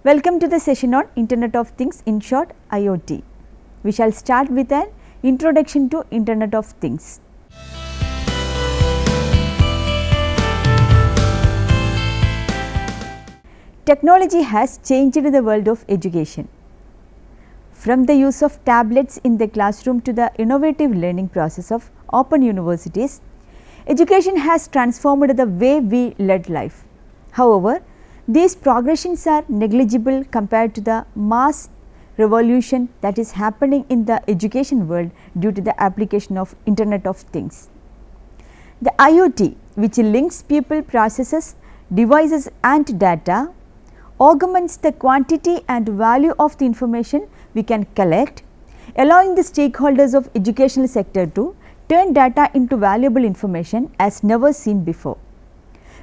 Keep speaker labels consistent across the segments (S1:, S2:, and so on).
S1: Welcome to the session on Internet of Things, in short IoT. We shall start with an introduction to Internet of Things. Technology has changed the world of education. From the use of tablets in the classroom to the innovative learning process of open universities, education has transformed the way we lead life. However, these progressions are negligible compared to the mass revolution that is happening in the education world due to the application of Internet of Things. The IoT, which links people, processes, devices and data, augments the quantity and value of the information we can collect, allowing the stakeholders of educational sector to turn data into valuable information as never seen before.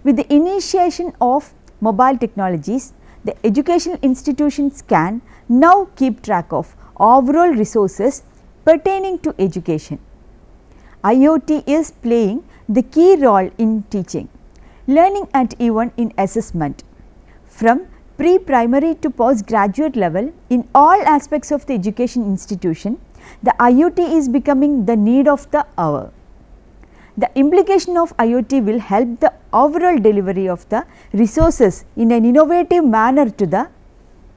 S1: With the initiation of mobile technologies, the educational institutions can now keep track of overall resources pertaining to education. IoT is playing the key role in teaching, learning and even in assessment. From pre-primary to postgraduate level, in all aspects of the education institution, the IoT is becoming the need of the hour. The implication of IoT will help the overall delivery of the resources in an innovative manner to the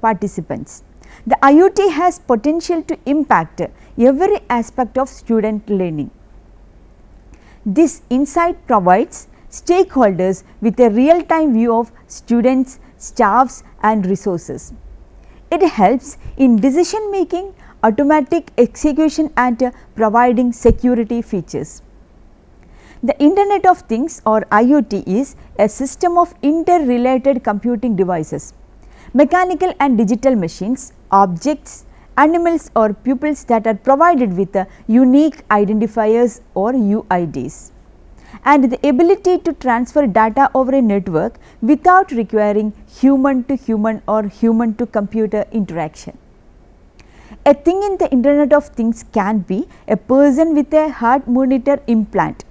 S1: participants. The IoT has potential to impact every aspect of student learning. This insight provides stakeholders with a real-time view of students, staffs and resources. It helps in decision making, automatic execution and providing security features. The Internet of Things or IoT is a system of interrelated computing devices, mechanical and digital machines, objects, animals or pupils that are provided with unique identifiers or UIDs, and the ability to transfer data over a network without requiring human to human or human to computer interaction. A thing in the Internet of Things can be a person with a heart monitor implant,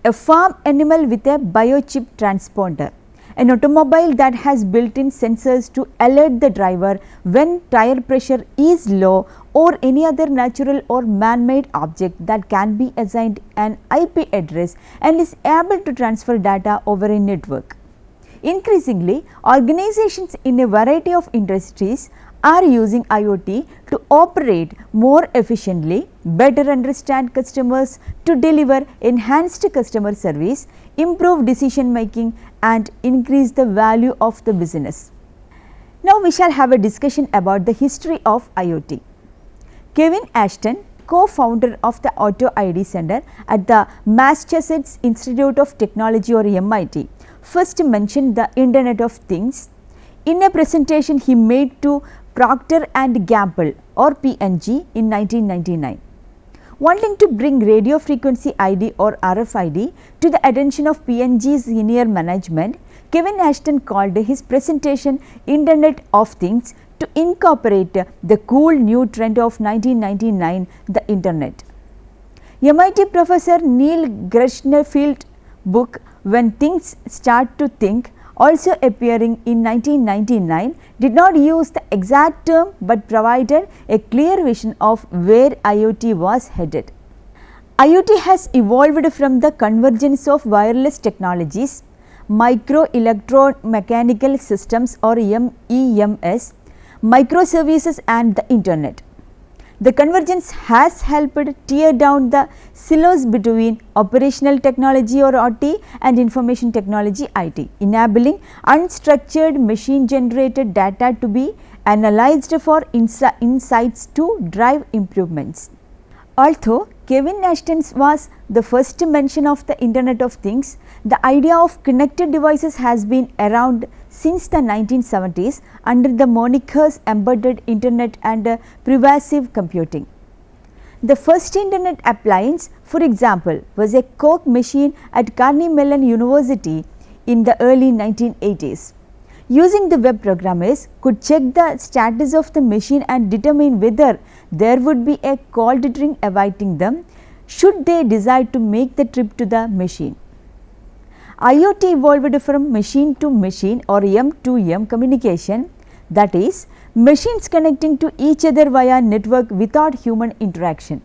S1: a farm animal with a biochip transponder, an automobile that has built-in sensors to alert the driver when tire pressure is low, or any other natural or man-made object that can be assigned an IP address and is able to transfer data over a network. Increasingly, organizations in a variety of industries are using IoT to operate more efficiently, better understand customers, to deliver enhanced customer service, improve decision making and increase the value of the business. Now we shall have a discussion about the history of IoT. Kevin Ashton, co-founder of the Auto ID Center at the Massachusetts Institute of Technology or MIT, first mentioned the Internet of Things in a presentation he made to Procter and Gamble or P&G in 1999. Wanting to bring radio frequency ID or RFID to the attention of P&G's senior management, Kevin Ashton called his presentation Internet of Things to incorporate the cool new trend of 1999, the Internet. MIT professor Neil Gershenfeld's book When Things Start to Think, also appearing in 1999, did not use the exact term but provided a clear vision of where IoT was headed. IoT has evolved from the convergence of wireless technologies, micro electromechanical systems or MEMS, microservices and the Internet. The convergence has helped tear down the silos between operational technology or OT and information technology IT, enabling unstructured machine generated data to be analyzed for insights to drive improvements. Although Kevin Ashton was the first mention of the Internet of Things, the idea of connected devices has been around since the 1970s under the monikers embedded Internet and pervasive computing. The first Internet appliance, for example, was a Coke machine at Carnegie Mellon University in the early 1980s. Using the web, programmers could check the status of the machine and determine whether there would be a cold drink awaiting them should they decide to make the trip to the machine. IoT evolved from machine to machine or M to M communication, that is, machines connecting to each other via network without human interaction.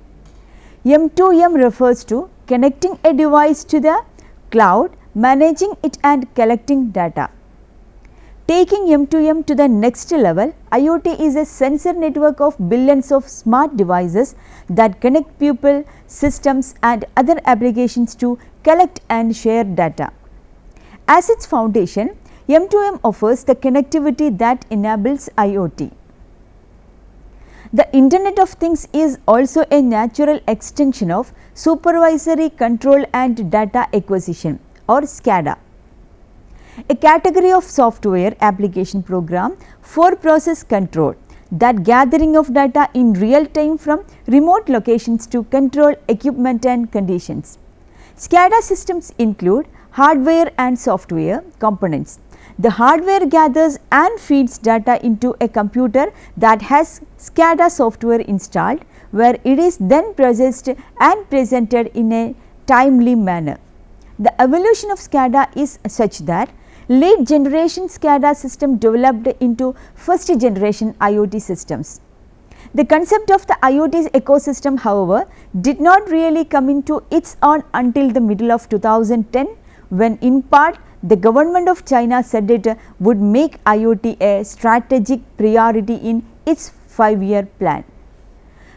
S1: M2M refers to connecting a device to the cloud, managing it and collecting data. Taking M2M to the next level, IoT is a sensor network of billions of smart devices that connect people, systems and other applications to collect and share data. As its foundation, M2M offers the connectivity that enables IoT. The Internet of Things is also a natural extension of supervisory control and data acquisition, or SCADA, a category of software application program for process control, that gathering of data in real time from remote locations to control equipment and conditions. SCADA systems include hardware and software components. The hardware gathers and feeds data into a computer that has SCADA software installed, where it is then processed and presented in a timely manner. The evolution of SCADA is such that late generation SCADA system developed into first generation IoT systems. The concept of the IoT ecosystem, however, did not really come into its own until the middle of 2010, when in part the government of China said it would make IoT a strategic priority in its 5-year plan.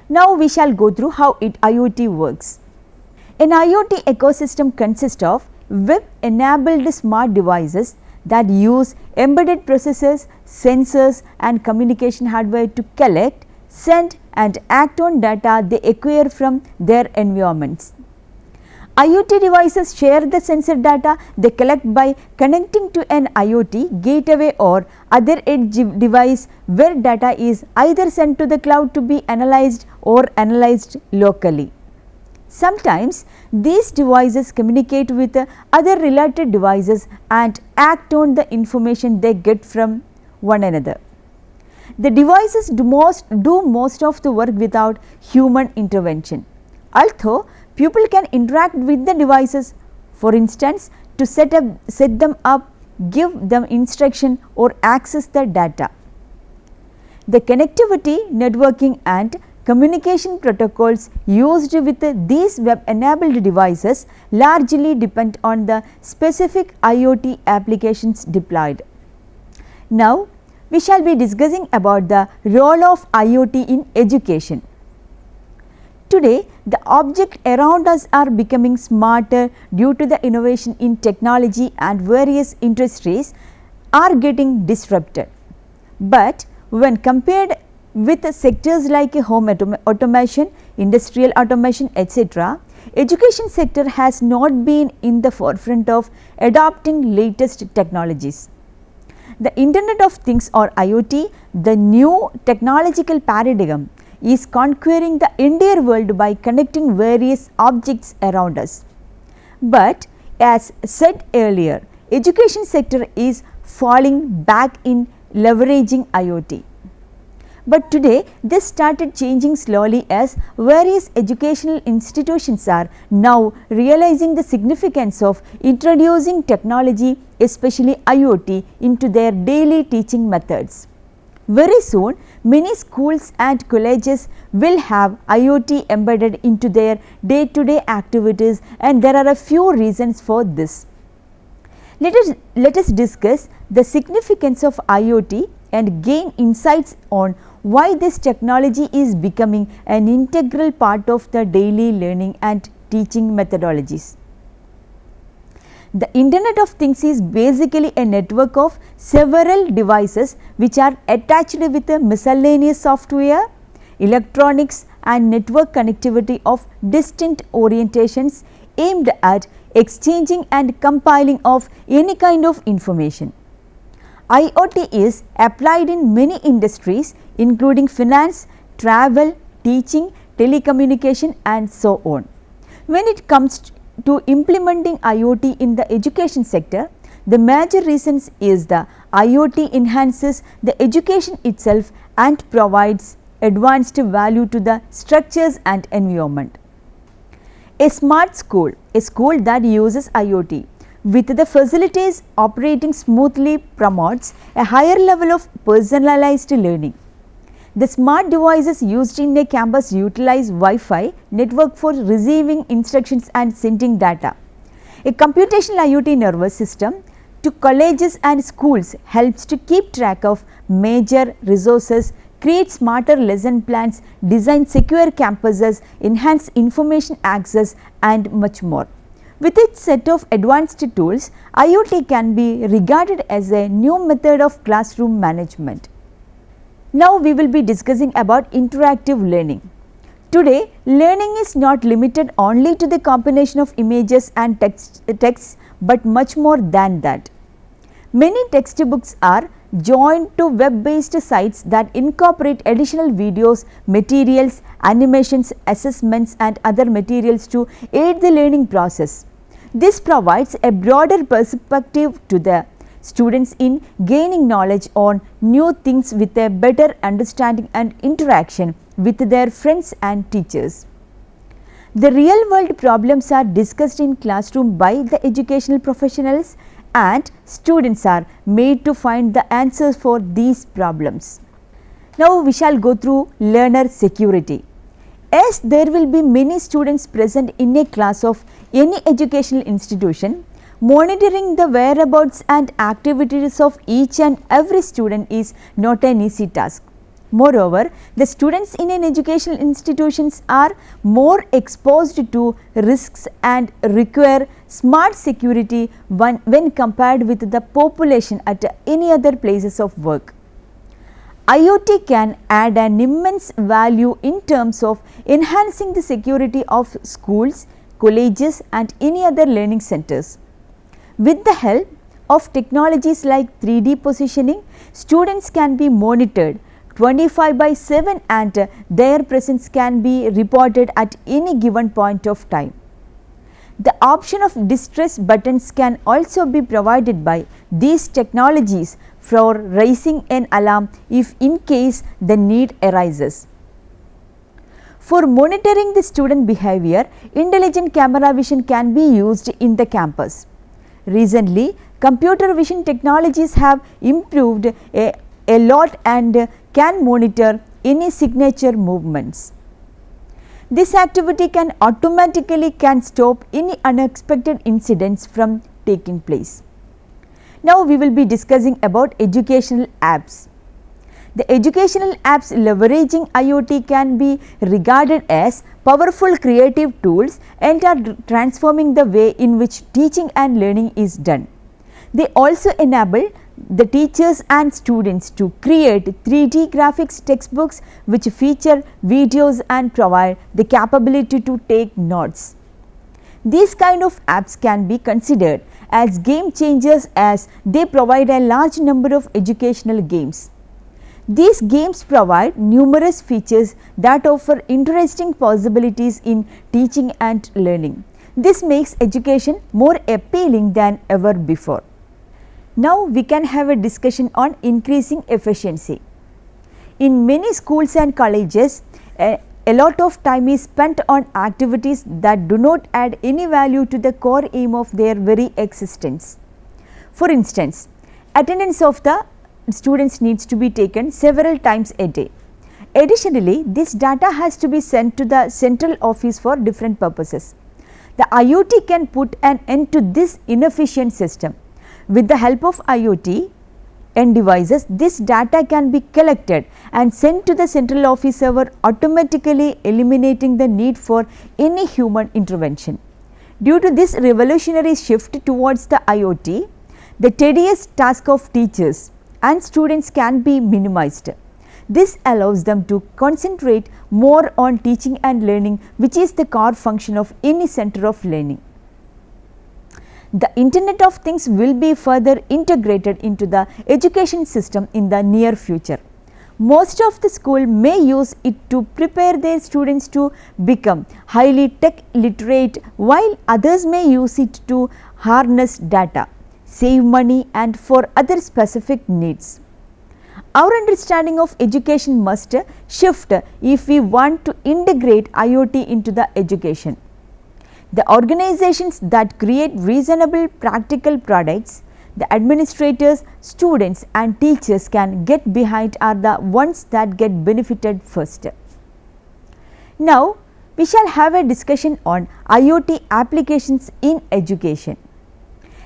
S1: Now we shall go through how IoT works. An IoT ecosystem consists of web-enabled smart devices that use embedded processors, sensors and communication hardware to collect, send and act on data they acquire from their environments. IoT devices share the sensor data they collect by connecting to an IoT gateway or other edge device, where data is either sent to the cloud to be analyzed or analyzed locally. Sometimes these devices communicate with other related devices and act on the information they get from one another. The devices do most of the work without human intervention, although people can interact with the devices, for instance, to set them up, give them instruction or access the data. The connectivity, networking and communication protocols used with these web-enabled devices largely depend on the specific IoT applications deployed. Now, we shall be discussing about the role of IoT in education. Today, the objects around us are becoming smarter due to the innovation in technology, and various industries are getting disrupted. But when compared with sectors like home automation, industrial automation, etc., education sector has not been in the forefront of adopting latest technologies. The Internet of Things, or IoT, the new technological paradigm, is conquering the entire world by connecting various objects around us. But as said earlier, education sector is falling back in leveraging IoT. But today this started changing slowly, as various educational institutions are now realizing the significance of introducing technology, especially IoT, into their daily teaching methods. Very soon, many schools and colleges will have IoT embedded into their day-to-day activities, and there are a few reasons for this. Let us discuss the significance of IoT and gain insights on why this technology is becoming an integral part of the daily learning and teaching methodologies. The Internet of Things is basically a network of several devices which are attached with a miscellaneous software, electronics and network connectivity of distinct orientations aimed at exchanging and compiling of any kind of information. IoT is applied in many industries including finance, travel, teaching, telecommunication and so on. When it comes to implementing IoT in the education sector, the major reasons is the IoT enhances the education itself and provides advanced value to the structures and environment. A smart school, a school that uses IoT, with the facilities operating smoothly promotes a higher level of personalized learning. The smart devices used in a campus utilize Wi-Fi network for receiving instructions and sending data. A computational IoT nervous system to colleges and schools helps to keep track of major resources, create smarter lesson plans, design secure campuses, enhance information access and much more. With its set of advanced tools, IoT can be regarded as a new method of classroom management. Now we will be discussing about interactive learning. Today, learning is not limited only to the combination of images and texts, but much more than that. Many textbooks are joined to web-based sites that incorporate additional videos, materials, animations, assessments and other materials to aid the learning process. This provides a broader perspective to the students in gaining knowledge on new things with a better understanding and interaction with their friends and teachers. The real world problems are discussed in classroom by the educational professionals and students are made to find the answers for these problems. Now we shall go through learner security. As there will be many students present in a class of any educational institution, monitoring the whereabouts and activities of each and every student is not an easy task. Moreover, the students in an educational institutions are more exposed to risks and require smart security when compared with the population at any other places of work. IoT can add an immense value in terms of enhancing the security of schools, colleges and any other learning centers. With the help of technologies like 3D positioning, students can be monitored 24/7 and their presence can be reported at any given point of time. The option of distress buttons can also be provided by these technologies for raising an alarm if in case the need arises. For monitoring the student behavior, intelligent camera vision can be used in the campus. Recently, computer vision technologies have improved a lot and can monitor any signature movements. This activity can automatically stop any unexpected incidents from taking place. Now we will be discussing about educational apps. The educational apps leveraging IoT can be regarded as powerful creative tools and are transforming the way in which teaching and learning is done. They also enable the teachers and students to create 3D graphics textbooks which feature videos and provide the capability to take notes. These kind of apps can be considered as game changers as they provide a large number of educational games. These games provide numerous features that offer interesting possibilities in teaching and learning. This makes education more appealing than ever before. Now we can have a discussion on increasing efficiency. In many schools and colleges, a lot of time is spent on activities that do not add any value to the core aim of their very existence. For instance, attendance of the students needs to be taken several times a day. Additionally, this data has to be sent to the central office for different purposes. The IoT can put an end to this inefficient system. With the help of IoT and devices, this data can be collected and sent to the central office server, automatically eliminating the need for any human intervention. Due to this revolutionary shift towards the IoT, the tedious task of teachers and students can be minimized. This allows them to concentrate more on teaching and learning, which is the core function of any center of learning. The Internet of Things will be further integrated into the education system in the near future. Most of the school may use it to prepare their students to become highly tech literate, while others may use it to harness data, save money and for other specific needs. Our understanding of education must shift if we want to integrate IoT into the education. The organizations that create reasonable practical products, the administrators, students and teachers can get behind are the ones that get benefited first. Now, we shall have a discussion on IoT applications in education.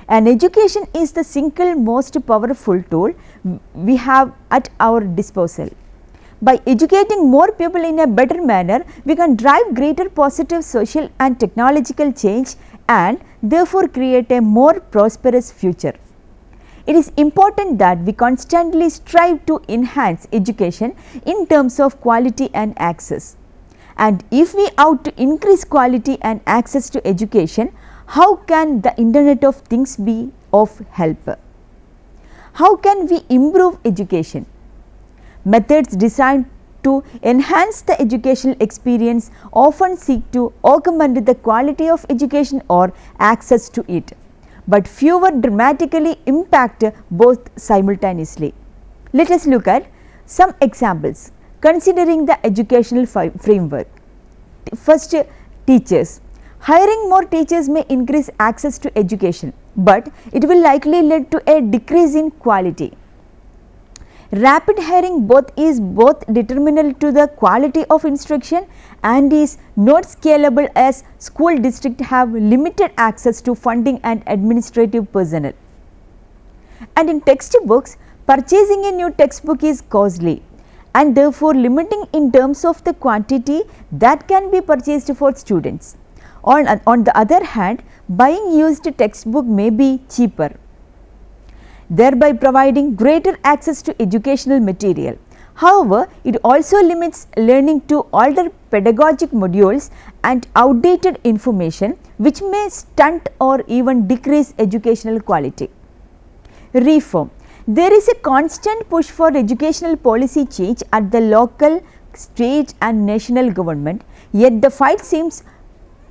S1: And education is the single most powerful tool we have at our disposal. By educating more people in a better manner, we can drive greater positive social and technological change and therefore create a more prosperous future. It is important that we constantly strive to enhance education in terms of quality and access. And if we ought to increase quality and access to education, how can the Internet of Things be of help? How can we improve education? Methods designed to enhance the educational experience often seek to augment the quality of education or access to it, but fewer dramatically impact both simultaneously. Let us look at some examples considering the educational framework. First, teachers. Hiring more teachers may increase access to education, but it will likely lead to a decrease in quality. Rapid hiring is both detrimental to the quality of instruction and is not scalable as school districts have limited access to funding and administrative personnel. And in textbooks, purchasing a new textbook is costly and therefore limiting in terms of the quantity that can be purchased for students. On the other hand, buying used textbook may be cheaper, thereby providing greater access to educational material. However, it also limits learning to older pedagogic modules and outdated information, which may stunt or even decrease educational quality. Reform. There is a constant push for educational policy change at the local, state and national government, yet the fight seems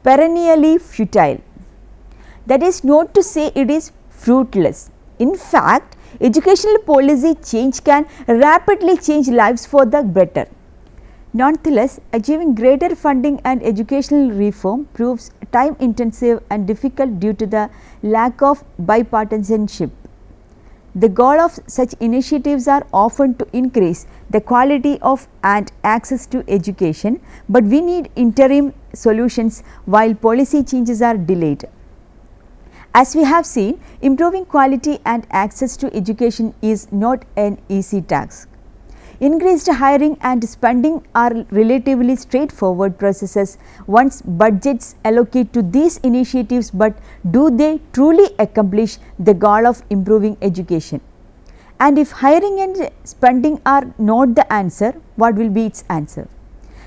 S1: perennially futile. That is not to say it is fruitless. In fact, educational policy change can rapidly change lives for the better. Nonetheless, achieving greater funding and educational reform proves time intensive and difficult due to the lack of bipartisanship. The goal of such initiatives are often to increase the quality of and access to education, but we need interim solutions while policy changes are delayed. As we have seen, improving quality and access to education is not an easy task. Increased hiring and spending are relatively straightforward processes once budgets allocate to these initiatives, but do they truly accomplish the goal of improving education? And if hiring and spending are not the answer, what will be its answer?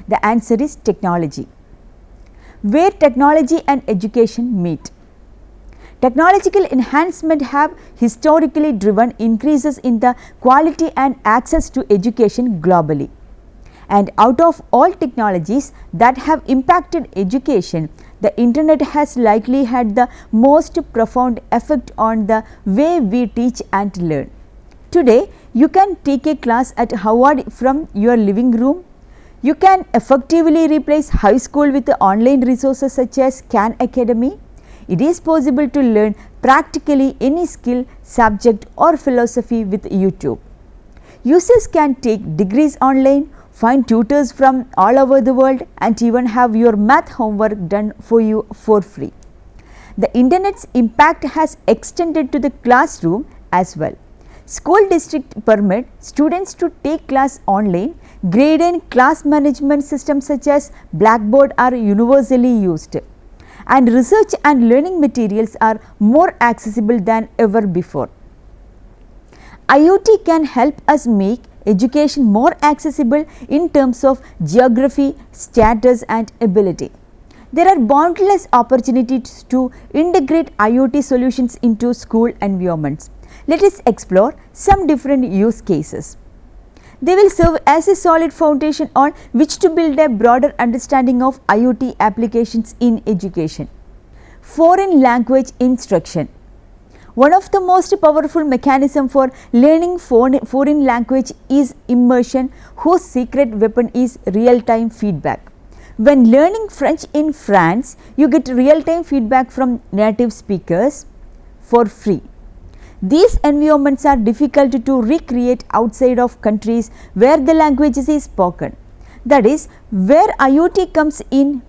S1: The answer is technology. Where technology and education meet. Technological enhancement have historically driven increases in the quality and access to education globally. And out of all technologies that have impacted education, the Internet has likely had the most profound effect on the way we teach and learn. Today, you can take a class at Harvard from your living room. You can effectively replace high school with online resources such as Khan Academy. It is possible to learn practically any skill, subject or philosophy with YouTube. Users can take degrees online, find tutors from all over the world and even have your math homework done for you for free. The Internet's impact has extended to the classroom as well. School districts permit students to take class online. Grade and class management systems such as Blackboard are universally used, and research and learning materials are more accessible than ever before. IoT can help us make education more accessible in terms of geography, status and ability. There are boundless opportunities to integrate IoT solutions into school environments. Let us explore some different use cases. They will serve as a solid foundation on which to build a broader understanding of IoT applications in education. Foreign language instruction. One of the most powerful mechanisms for learning foreign language is immersion, whose secret weapon is real-time feedback. When learning French in France, you get real-time feedback from native speakers for free. These environments are difficult to recreate outside of countries where the language is spoken. That is where IoT comes in,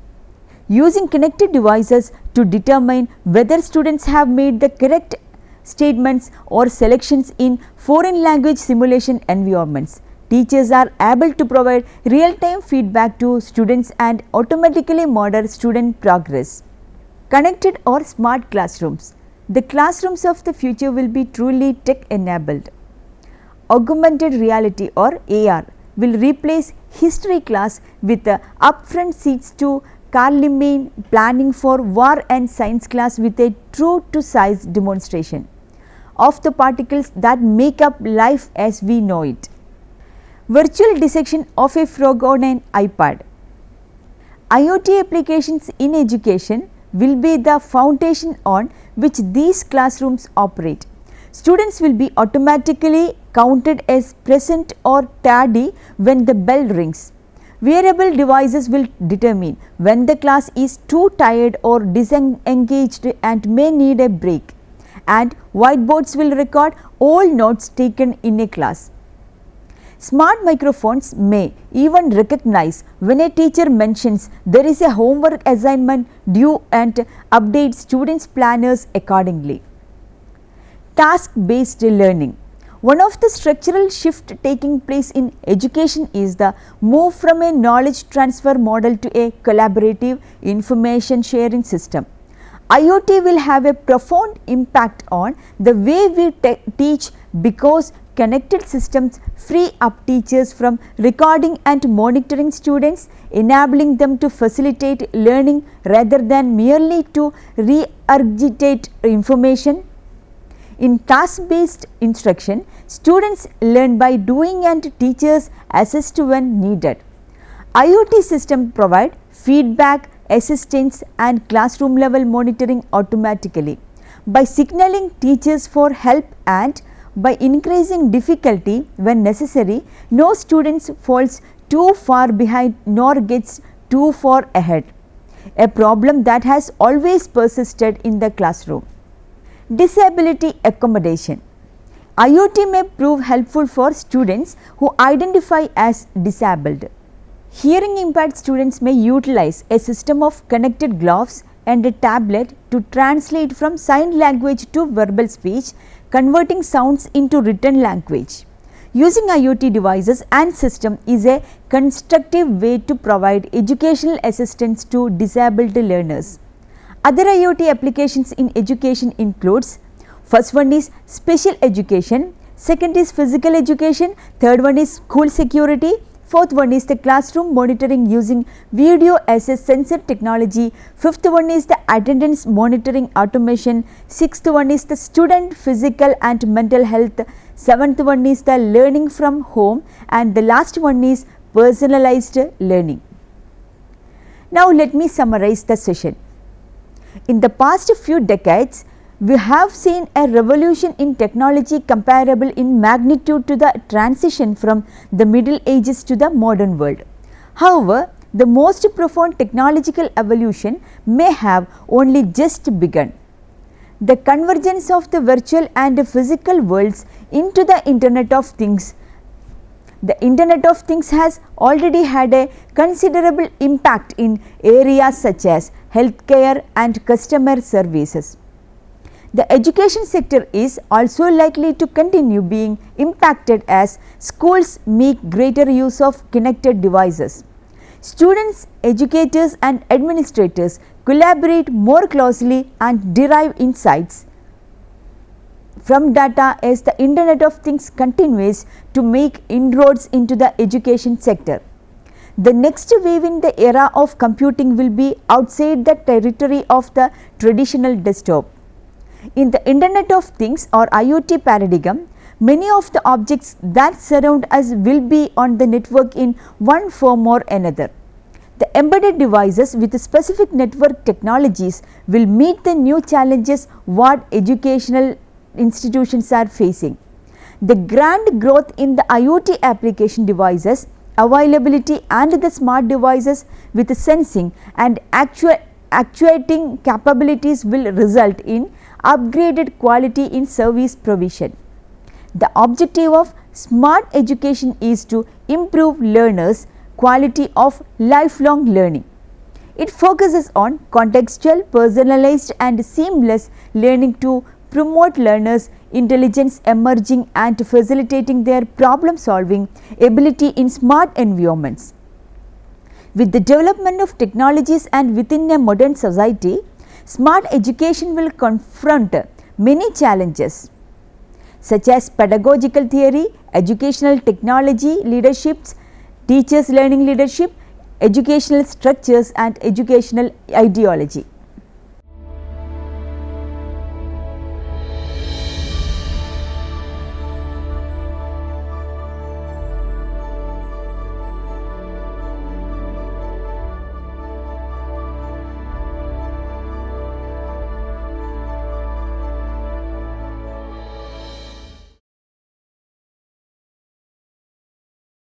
S1: using connected devices to determine whether students have made the correct statements or selections in foreign language simulation environments. Teachers are able to provide real-time feedback to students and automatically monitor student progress. Connected or smart classrooms. The classrooms of the future will be truly tech-enabled. Augmented reality or AR will replace history class with upfront seats to Carlymane planning for war and science class with a true to size demonstration of the particles that make up life as we know it. Virtual dissection of a frog on an iPad. IoT applications in education will be the foundation on which these classrooms operate. Students will be automatically counted as present or tardy when the bell rings. Wearable devices will determine when the class is too tired or disengaged and may need a break, and whiteboards will record all notes taken in a class. Smart microphones may even recognize when a teacher mentions there is a homework assignment due and update students' planners accordingly. Task-based learning. One of the structural shifts taking place in education is the move from a knowledge transfer model to a collaborative information sharing system. IoT will have a profound impact on the way we teach because connected systems free up teachers from recording and monitoring students, enabling them to facilitate learning rather than merely to regurgitate information. In task-based instruction, students learn by doing and teachers assist when needed. IoT systems provide feedback, assistance and classroom level monitoring automatically. By signaling teachers for help and by increasing difficulty when necessary, no student falls too far behind nor gets too far ahead, a problem that has always persisted in the classroom. Disability accommodation. IoT may prove helpful for students who identify as disabled. Hearing impaired students may utilize a system of connected gloves and a tablet to translate from sign language to verbal speech, converting sounds into written language. Using IoT devices and system is a constructive way to provide educational assistance to disabled learners. Other IoT applications in education includes, first one is special education, second is physical education, third one is school security, fourth one is the classroom monitoring using video as a sensor technology, fifth one is the attendance monitoring automation, sixth one is the student physical and mental health, seventh one is the learning from home, and the last one is personalized learning. Now let me summarize the session. In the past few decades, we have seen a revolution in technology comparable in magnitude to the transition from the Middle Ages to the modern world. However, the most profound technological evolution may have only just begun. The convergence of the virtual and physical worlds into the Internet of Things. The Internet of Things has already had a considerable impact in areas such as healthcare and customer services. The education sector is also likely to continue being impacted as schools make greater use of connected devices. Students, educators and administrators collaborate more closely and derive insights from data as the Internet of Things continues to make inroads into the education sector. The next wave in the era of computing will be outside the territory of the traditional desktop. In the Internet of Things or IoT paradigm, many of the objects that surround us will be on the network in one form or another. The embedded devices with specific network technologies will meet the new challenges what educational institutions are facing. The grand growth in the IoT application devices availability and the smart devices with sensing and actuating capabilities will result in upgraded quality in service provision. The objective of smart education is to improve learners' quality of lifelong learning. It focuses on contextual, personalized and seamless learning to promote learners' intelligence emerging and facilitating their problem solving ability in smart environments. With the development of technologies and within a modern society, smart education will confront many challenges such as pedagogical theory, educational technology leaderships, teachers learning leadership, educational structures and educational ideology.